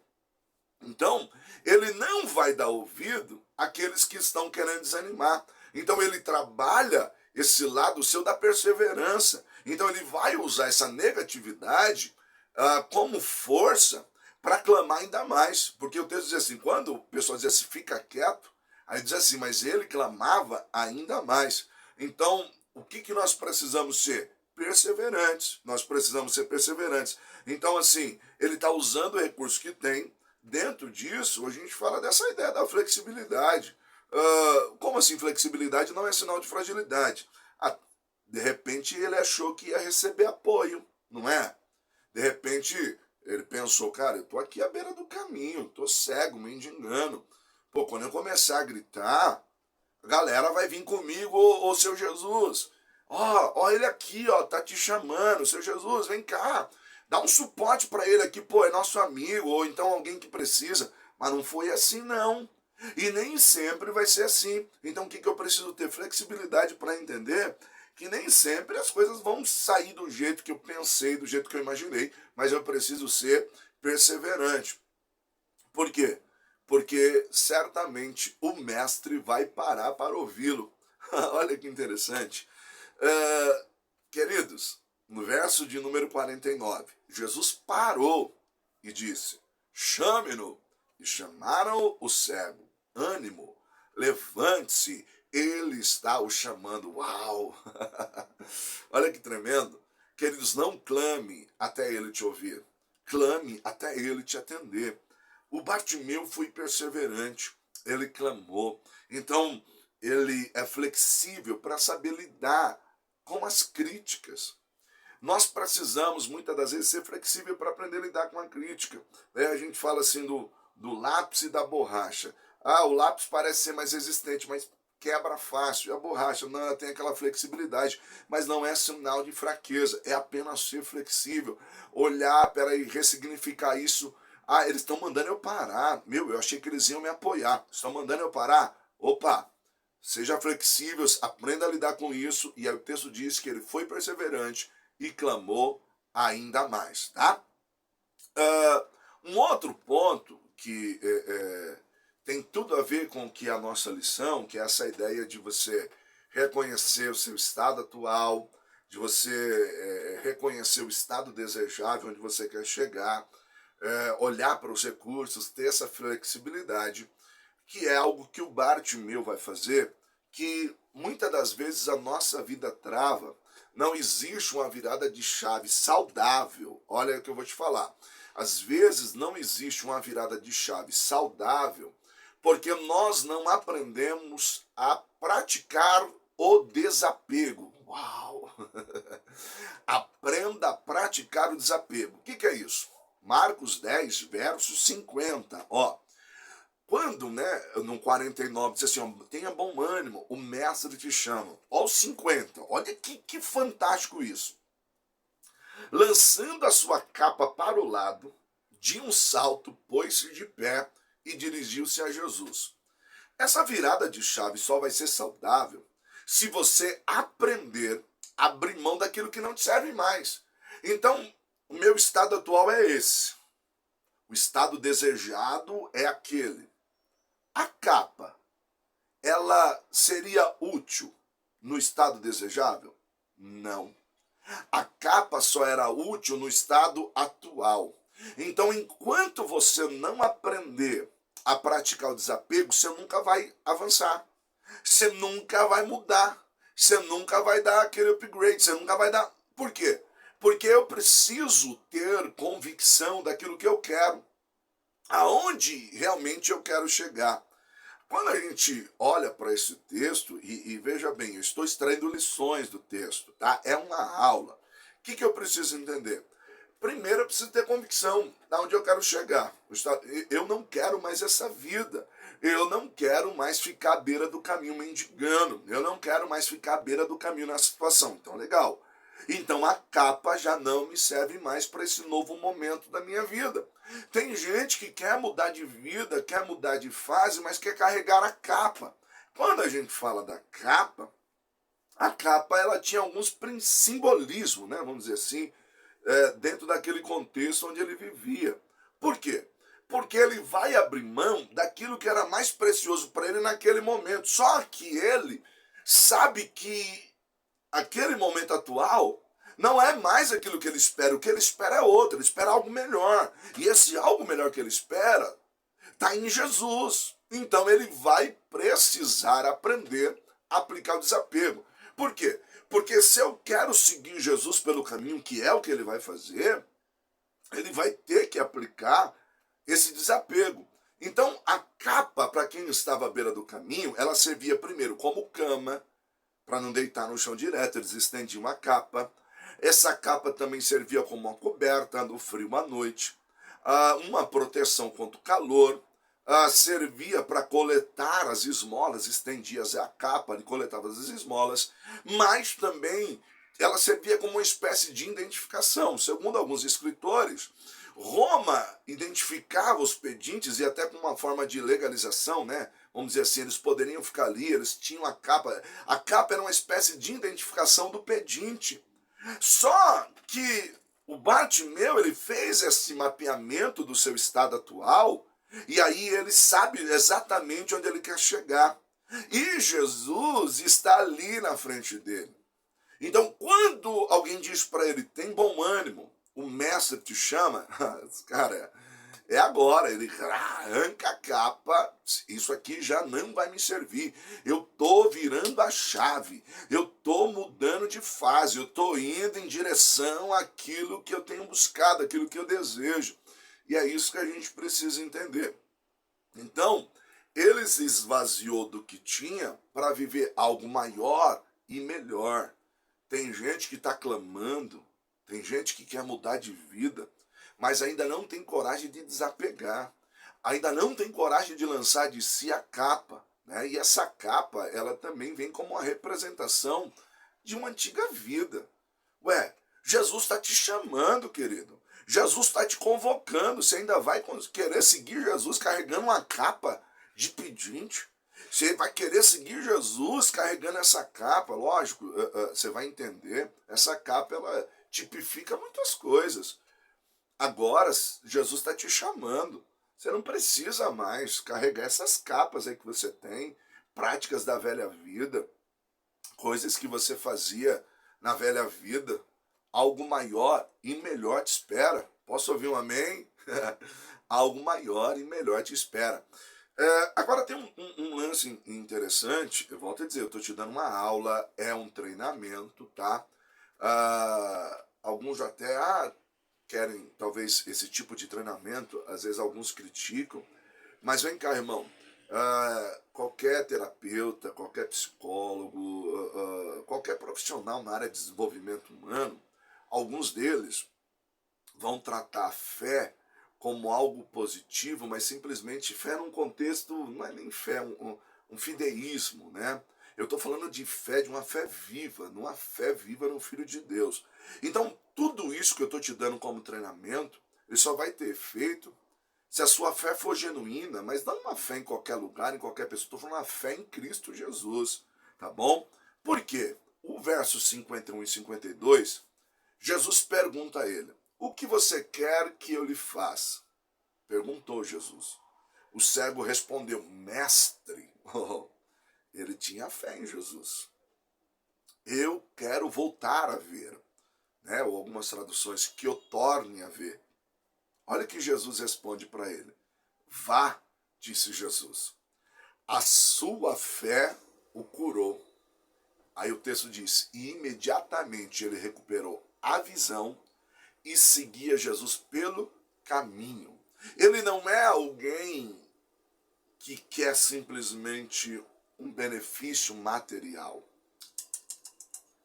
Então, ele não vai dar ouvido àqueles que estão querendo desanimar. Então, ele trabalha esse lado seu da perseverança. Então, ele vai usar essa negatividade como força para clamar ainda mais. Porque o texto diz assim, quando o pessoal diz assim, fica quieto, aí diz assim, mas ele clamava ainda mais. Então, o que nós precisamos ser? Perseverantes. Nós precisamos ser perseverantes. Então, assim, ele está usando o recurso que tem. Dentro disso, a gente fala dessa ideia da flexibilidade. Como assim flexibilidade não é sinal de fragilidade? De repente ele achou que ia receber apoio, não é? De repente ele pensou, cara, eu tô aqui à beira do caminho, tô cego, mendigando. Pô, quando eu começar a gritar, a galera vai vir comigo, ô seu Jesus. Ó ele aqui, ó, tá te chamando, seu Jesus, vem cá. Dá um suporte para ele aqui, pô, é nosso amigo, ou então alguém que precisa. Mas não foi assim, não. E nem sempre vai ser assim. Então o que eu preciso ter? Flexibilidade para entender que nem sempre as coisas vão sair do jeito que eu pensei, do jeito que eu imaginei, mas eu preciso ser perseverante. Por quê? Porque certamente o mestre vai parar para ouvi-lo. Olha que interessante. Queridos, no verso de número 49, Jesus parou e disse, chame-no. E chamaram o cego. Ânimo, levante-se, ele está o chamando. Uau! Olha que tremendo. Queridos, não clame até ele te ouvir. Clame até ele te atender. O Bartimeu foi perseverante. Ele clamou. Então, ele é flexível para saber lidar com as críticas. Nós precisamos, muitas das vezes, ser flexível para aprender a lidar com a crítica. A gente fala assim do lápis e da borracha. Ah, o lápis parece ser mais resistente, mas quebra fácil. E a borracha, não, ela tem aquela flexibilidade, mas não é sinal de fraqueza, é apenas ser flexível. Olhar, peraí, ressignificar isso. Ah, eles estão mandando eu parar. Meu, eu achei que eles iam me apoiar. Estão mandando eu parar? Opa, seja flexível, aprenda a lidar com isso. E aí o texto diz que ele foi perseverante e clamou ainda mais, tá? Um outro ponto que tem tudo a ver com que a nossa lição, que é essa ideia de você reconhecer o seu estado atual, de você reconhecer o estado desejável onde você quer chegar, olhar para os recursos, ter essa flexibilidade, que é algo que o Bartimeu vai fazer, que muitas das vezes a nossa vida trava. Não existe uma virada de chave saudável. Olha o que eu vou te falar. Às vezes não existe uma virada de chave saudável porque nós não aprendemos a praticar o desapego. Uau! Aprenda a praticar o desapego. O que é isso? Marcos 10, verso 50. Ó, quando, no 49, diz assim, ó, tenha bom ânimo, o mestre te chama. Ó, os 50, olha que fantástico isso. Lançando a sua capa para o lado, de um salto, pôs-se de pé e dirigiu-se a Jesus. Essa virada de chave só vai ser saudável se você aprender a abrir mão daquilo que não te serve mais. Então, o meu estado atual é esse. O estado desejado é aquele. A capa, ela seria útil no estado desejável? Não. A capa só era útil no estado atual. Então, enquanto você não aprender a praticar o desapego, você nunca vai avançar. Você nunca vai mudar. Você nunca vai dar aquele upgrade. Você nunca vai dar... Por quê? Porque eu preciso ter convicção daquilo que eu quero. Aonde realmente eu quero chegar. Quando a gente olha para esse texto, e veja bem, eu estou extraindo lições do texto, tá? É uma aula. O que eu preciso entender? Primeiro, eu preciso ter convicção de onde eu quero chegar. Eu não quero mais essa vida. Eu não quero mais ficar à beira do caminho mendigando. Eu não quero mais ficar à beira do caminho nessa situação. Então, legal. Então, a capa já não me serve mais para esse novo momento da minha vida. Tem gente que quer mudar de vida, quer mudar de fase, mas quer carregar a capa. Quando a gente fala da capa, a capa ela tinha alguns simbolismos, vamos dizer assim, dentro daquele contexto onde ele vivia. Por quê? Porque ele vai abrir mão daquilo que era mais precioso para ele naquele momento. Só que ele sabe que aquele momento atual não é mais aquilo que ele espera. O que ele espera é outro, ele espera algo melhor. E esse algo melhor que ele espera está em Jesus. Então ele vai precisar aprender a aplicar o desapego. Por quê? Porque se eu quero seguir Jesus pelo caminho, que é o que ele vai fazer, ele vai ter que aplicar esse desapego. Então a capa, para quem estava à beira do caminho, ela servia primeiro como cama, para não deitar no chão direto, eles estendiam a capa. Essa capa também servia como uma coberta no frio à noite, uma proteção contra o calor, servia para coletar as esmolas, estendia a capa e coletava as esmolas, mas também ela servia como uma espécie de identificação. Segundo alguns escritores, Roma identificava os pedintes e até com uma forma de legalização, vamos dizer assim, eles poderiam ficar ali, eles tinham a capa. A capa era uma espécie de identificação do pedinte. Só que o Bartimeu, ele fez esse mapeamento do seu estado atual, e aí ele sabe exatamente onde ele quer chegar. E Jesus está ali na frente dele. Então, quando alguém diz para ele, tem bom ânimo, o mestre te chama, cara, É agora, ele arranca a capa, isso aqui já não vai me servir. Eu tô virando a chave, eu tô mudando de fase, eu tô indo em direção àquilo que eu tenho buscado, àquilo que eu desejo. E é isso que a gente precisa entender. Então, ele se esvaziou do que tinha para viver algo maior e melhor. Tem gente que está clamando, tem gente que quer mudar de vida, mas ainda não tem coragem de desapegar, ainda não tem coragem de lançar de si a capa, né? E essa capa, ela também vem como uma representação de uma antiga vida. Ué, Jesus está te chamando, querido. Jesus está te convocando. Você ainda vai querer seguir Jesus carregando uma capa de pedinte? Você vai querer seguir Jesus carregando essa capa? Lógico, você vai entender. Essa capa, ela tipifica muitas coisas. Agora, Jesus está te chamando. Você não precisa mais carregar essas capas aí que você tem, práticas da velha vida, coisas que você fazia na velha vida. Algo maior e melhor te espera. Posso ouvir um amém? Algo maior e melhor te espera. Agora tem um lance interessante, eu volto a dizer, eu estou te dando uma aula, é um treinamento, tá? Alguns até querem talvez esse tipo de treinamento, às vezes alguns criticam, mas vem cá, irmão, qualquer terapeuta, qualquer psicólogo, qualquer profissional na área de desenvolvimento humano, alguns deles vão tratar a fé como algo positivo, mas simplesmente fé num contexto, não é nem fé, um fideísmo, né? Eu estou falando de fé, de uma fé viva, numa fé viva no Filho de Deus. Então, tudo isso que eu estou te dando como treinamento, ele só vai ter efeito se a sua fé for genuína, mas não uma fé em qualquer lugar, em qualquer pessoa. Estou falando uma fé em Cristo Jesus, tá bom? Por quê? O verso 51 e 52, Jesus pergunta a ele, o que você quer que eu lhe faça? Perguntou Jesus. O cego respondeu, mestre. Ele tinha fé em Jesus. Eu quero voltar a ver, né? Ou algumas traduções, que eu torne a ver. Olha que Jesus responde para ele. Vá, disse Jesus. A sua fé o curou. Aí o texto diz, e imediatamente ele recuperou a visão e seguia Jesus pelo caminho. Ele não é alguém que quer simplesmente um benefício material.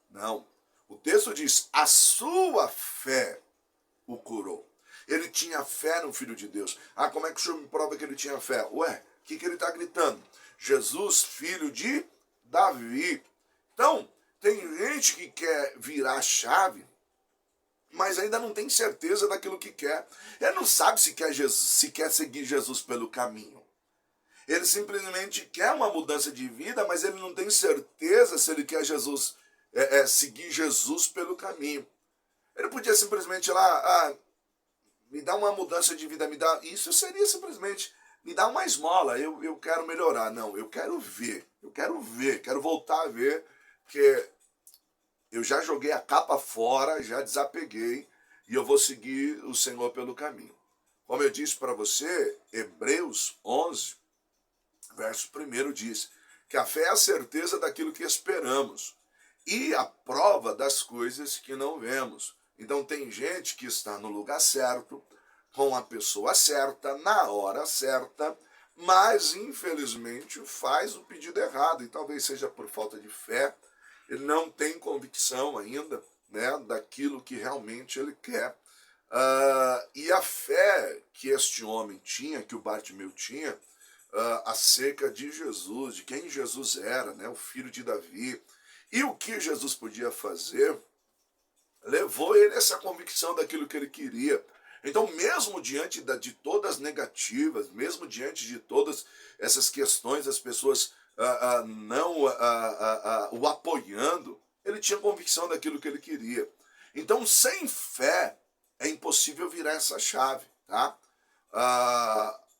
Não. O texto diz, a sua fé o curou. Ele tinha fé no Filho de Deus. Como é que o senhor me prova que ele tinha fé? Ué, o que ele está gritando? Jesus, filho de Davi. Então, tem gente que quer virar a chave, mas ainda não tem certeza daquilo que quer. Ele não sabe se quer, se quer seguir Jesus pelo caminho. Ele simplesmente quer uma mudança de vida, mas ele não tem certeza se ele quer seguir Jesus pelo caminho. Ele podia simplesmente ir lá, me dá uma mudança de vida, isso seria simplesmente, me dá uma esmola, eu quero melhorar. Não, eu quero ver, quero voltar a ver, que eu já joguei a capa fora, já desapeguei, e eu vou seguir o Senhor pelo caminho. Como eu disse para você, Hebreus 11, verso 1 diz que a fé é a certeza daquilo que esperamos e a prova das coisas que não vemos. Então tem gente que está no lugar certo, com a pessoa certa, na hora certa, mas infelizmente faz o pedido errado, e talvez seja por falta de fé. Ele não tem convicção ainda, né, daquilo que realmente ele quer. E a fé que este homem tinha, que o Bartimeu tinha, acerca de Jesus, de quem Jesus era, né, o filho de Davi, e o que Jesus podia fazer, levou ele a essa convicção daquilo que ele queria. Então, mesmo diante de todas as negativas, mesmo diante de todas essas questões, as pessoas não o apoiando, ele tinha convicção daquilo que ele queria. Então, sem fé, é impossível virar essa chave, tá?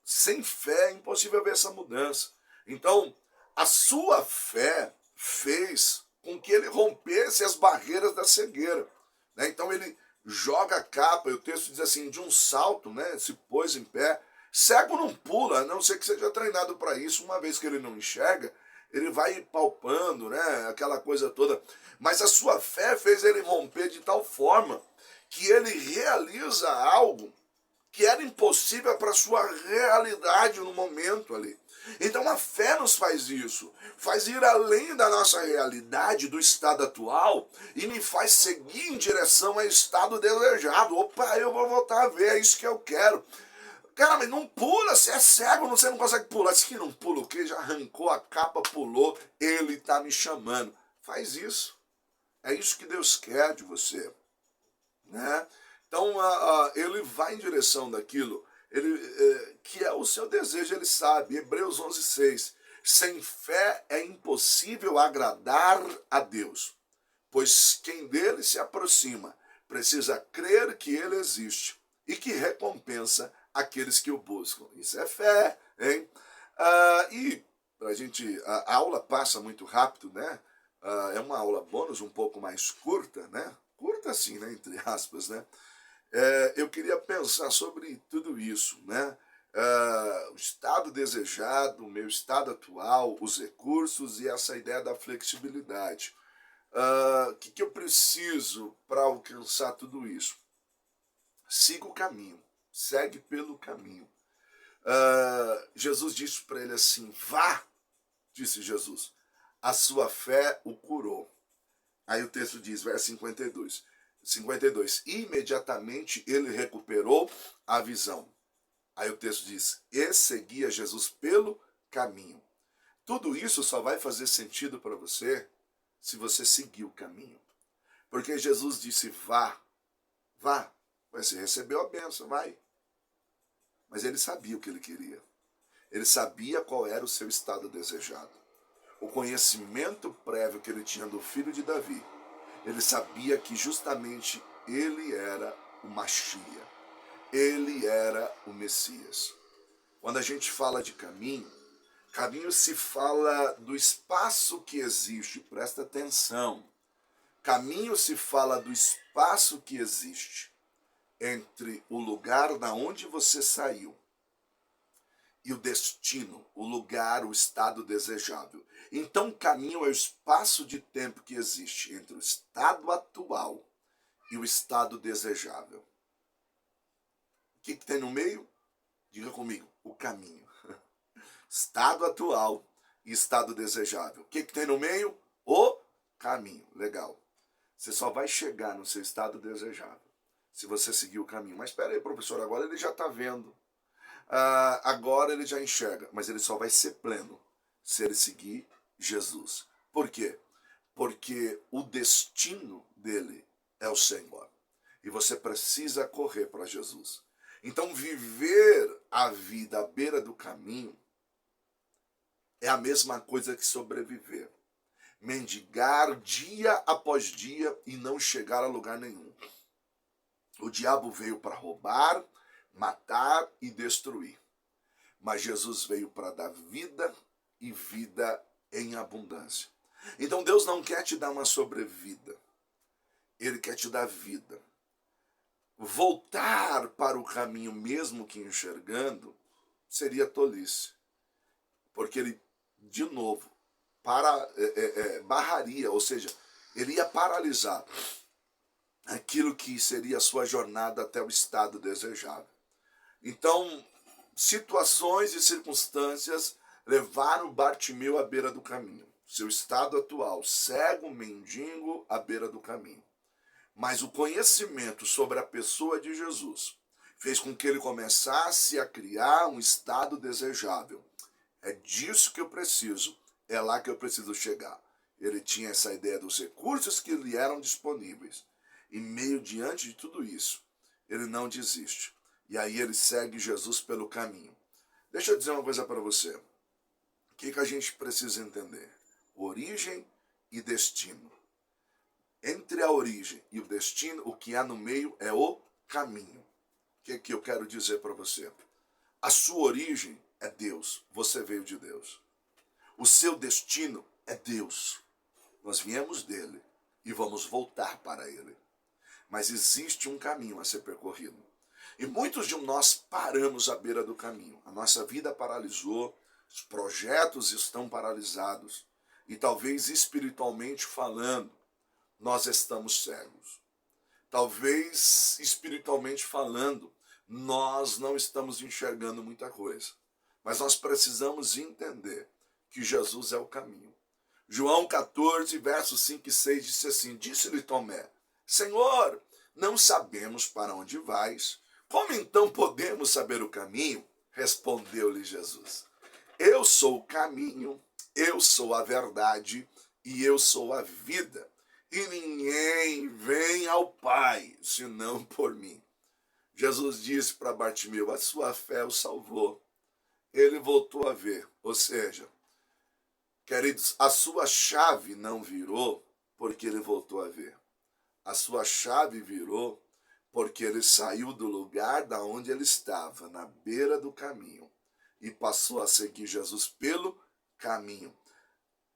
Sem fé é impossível ver essa mudança. Então, a sua fé fez com que ele rompesse as barreiras da cegueira, né? Então, ele joga a capa, e o texto diz assim, de um salto, né, se pôs em pé. Cego não pula, a não ser que seja treinado para isso. Uma vez que ele não enxerga, ele vai palpando, né, aquela coisa toda. Mas a sua fé fez ele romper de tal forma que ele realiza algo que era impossível para a sua realidade no momento ali. Então a fé nos faz isso, faz ir além da nossa realidade, do estado atual, e me faz seguir em direção ao estado desejado. Opa, eu vou voltar a ver, é isso que eu quero. Cara, mas não pula, você é cego, você não consegue pular. Disse que não pula o quê? Já arrancou a capa, pulou, ele está me chamando. Faz isso. É isso que Deus quer de você, né? Então ele vai em direção daquilo que é o seu desejo, ele sabe. Hebreus 11:6. Sem fé é impossível agradar a Deus, pois quem dele se aproxima precisa crer que ele existe e que recompensa aqueles que o buscam. Isso é fé, hein? E a gente, a aula passa muito rápido, né? É uma aula bônus um pouco mais curta, né? Curta assim, né? Entre aspas, né? Eu queria pensar sobre tudo isso, né? O estado desejado, o meu estado atual, os recursos e essa ideia da flexibilidade. O que eu preciso para alcançar tudo isso? Siga o caminho, segue pelo caminho. Jesus disse para ele assim, vá, disse Jesus, a sua fé o curou. Aí o texto diz, verso 52, imediatamente ele recuperou a visão. Aí o texto diz, e seguia Jesus pelo caminho. Tudo isso só vai fazer sentido para você se você seguir o caminho. Porque Jesus disse, vá, vá, você recebeu a bênção, vai. Mas ele sabia o que ele queria. Ele sabia qual era o seu estado desejado. O conhecimento prévio que ele tinha do filho de Davi, ele sabia que justamente ele era o Machia. Ele era o Messias. Quando a gente fala de caminho, caminho se fala do espaço que existe, presta atenção. Caminho se fala do espaço que existe entre o lugar da onde você saiu e o destino, o lugar, o estado desejável. Então, caminho é o espaço de tempo que existe entre o estado atual e o estado desejável. O que tem no meio? Diga comigo, o caminho. Estado atual e estado desejável. O que tem no meio? O caminho. Legal. Você só vai chegar no seu estado desejável se você seguir o caminho. Mas espera aí, professor, agora ele já está vendo. Agora ele já enxerga, mas ele só vai ser pleno se ele seguir Jesus. Por quê? Porque o destino dele é o Senhor. E você precisa correr para Jesus. Então, viver a vida à beira do caminho é a mesma coisa que sobreviver. Mendigar dia após dia e não chegar a lugar nenhum. O diabo veio para roubar, matar e destruir. Mas Jesus veio para dar vida e vida em abundância. Então Deus não quer te dar uma sobrevida. Ele quer te dar vida. Voltar para o caminho mesmo que enxergando seria tolice. Porque ele, de novo, barraria, ou seja, ele ia paralisar aquilo que seria a sua jornada até o estado desejado. Então, situações e circunstâncias levaram Bartimeu à beira do caminho. Seu estado atual, cego, mendigo, à beira do caminho. Mas o conhecimento sobre a pessoa de Jesus fez com que ele começasse a criar um estado desejável. É disso que eu preciso, é lá que eu preciso chegar. Ele tinha essa ideia dos recursos que lhe eram disponíveis. E meio diante de tudo isso, ele não desiste. E aí ele segue Jesus pelo caminho. Deixa eu dizer uma coisa para você. O que a gente precisa entender? Origem e destino. Entre a origem e o destino, o que há no meio é o caminho. O que eu quero dizer para você? A sua origem é Deus. Você veio de Deus. O seu destino é Deus. Nós viemos dele e vamos voltar para ele. mas existe um caminho a ser percorrido. E muitos de nós paramos à beira do caminho. A nossa vida paralisou, os projetos estão paralisados e talvez espiritualmente falando, nós estamos cegos. Talvez espiritualmente falando, nós não estamos enxergando muita coisa. Mas nós precisamos entender que Jesus é o caminho. João 14, versos 5 e 6 disse assim: disse-lhe Tomé, Senhor, não sabemos para onde vais, como então podemos saber o caminho? Respondeu-lhe Jesus: eu sou o caminho, eu sou a verdade e eu sou a vida. E ninguém vem ao Pai, senão por mim. Jesus disse para Bartimeu, a sua fé o salvou. Ele voltou a ver, ou seja, queridos, a sua chave não virou porque ele voltou a ver. A sua chave virou porque ele saiu do lugar da onde ele estava, na beira do caminho, e passou a seguir Jesus pelo caminho.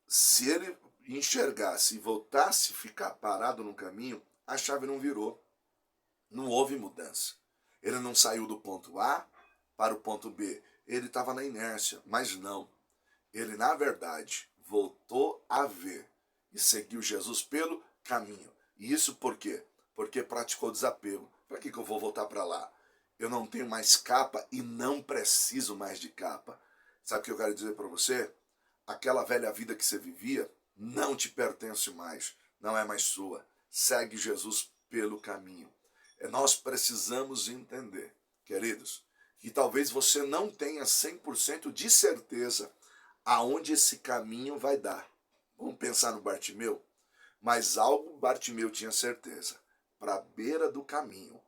Se ele enxergasse e voltasse a ficar parado no caminho, a chave não virou. Não houve mudança. Ele não saiu do ponto A para o ponto B. Ele estava na inércia, mas não. Ele, na verdade, voltou a ver e seguiu Jesus pelo caminho. E isso por quê? Porque praticou desapego. Para que eu vou voltar para lá? Eu não tenho mais capa e não preciso mais de capa. Sabe o que eu quero dizer para você? Aquela velha vida que você vivia não te pertence mais, não é mais sua. Segue Jesus pelo caminho. Nós precisamos entender, queridos, que talvez você não tenha 100% de certeza aonde esse caminho vai dar. Vamos pensar no Bartimeu? Mas algo Bartimeu tinha certeza. Para a beira do caminho,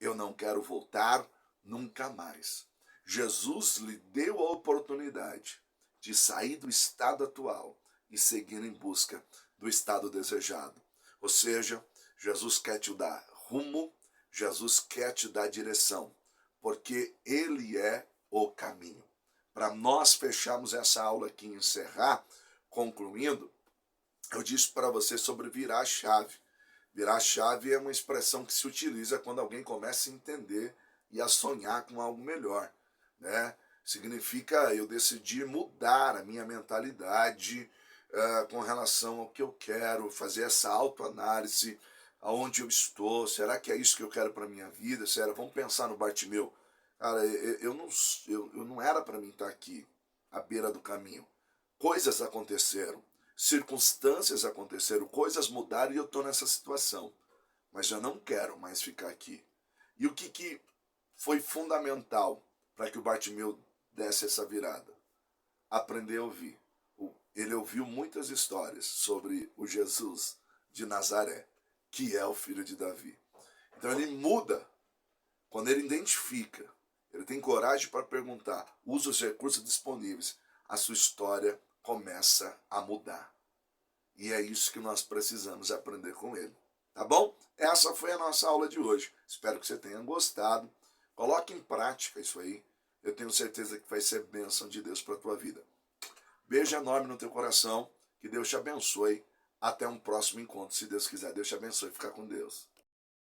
eu não quero voltar nunca mais. Jesus lhe deu a oportunidade de sair do estado atual e seguir em busca do estado desejado. Ou seja, Jesus quer te dar rumo, Jesus quer te dar direção, porque Ele é o caminho. Para nós fecharmos essa aula aqui e encerrar, concluindo, eu disse para você sobre virar a chave. Virar a chave é uma expressão que se utiliza quando alguém começa a entender e a sonhar com algo melhor, né? Significa eu decidir mudar a minha mentalidade com relação ao que eu quero, fazer essa autoanálise, aonde eu estou, será que é isso que eu quero para a minha vida? Vamos pensar no Bartimeu. Cara, eu não era para mim estar aqui, à beira do caminho. Coisas aconteceram, circunstâncias aconteceram, coisas mudaram e eu estou nessa situação. Mas eu não quero mais ficar aqui. E o que foi fundamental para que o Bartimeu desse essa virada? Aprender a ouvir. Ele ouviu muitas histórias sobre o Jesus de Nazaré, que é o filho de Davi. Então ele muda quando ele identifica, ele tem coragem para perguntar, usa os recursos disponíveis, a sua história começa a mudar. E é isso que nós precisamos aprender com ele. Tá bom? Essa foi a nossa aula de hoje. Espero que você tenha gostado. Coloque em prática isso aí. Eu tenho certeza que vai ser bênção de Deus para a tua vida. Beijo enorme no teu coração. Que Deus te abençoe. Até um próximo encontro, se Deus quiser. Deus te abençoe. Fica com Deus.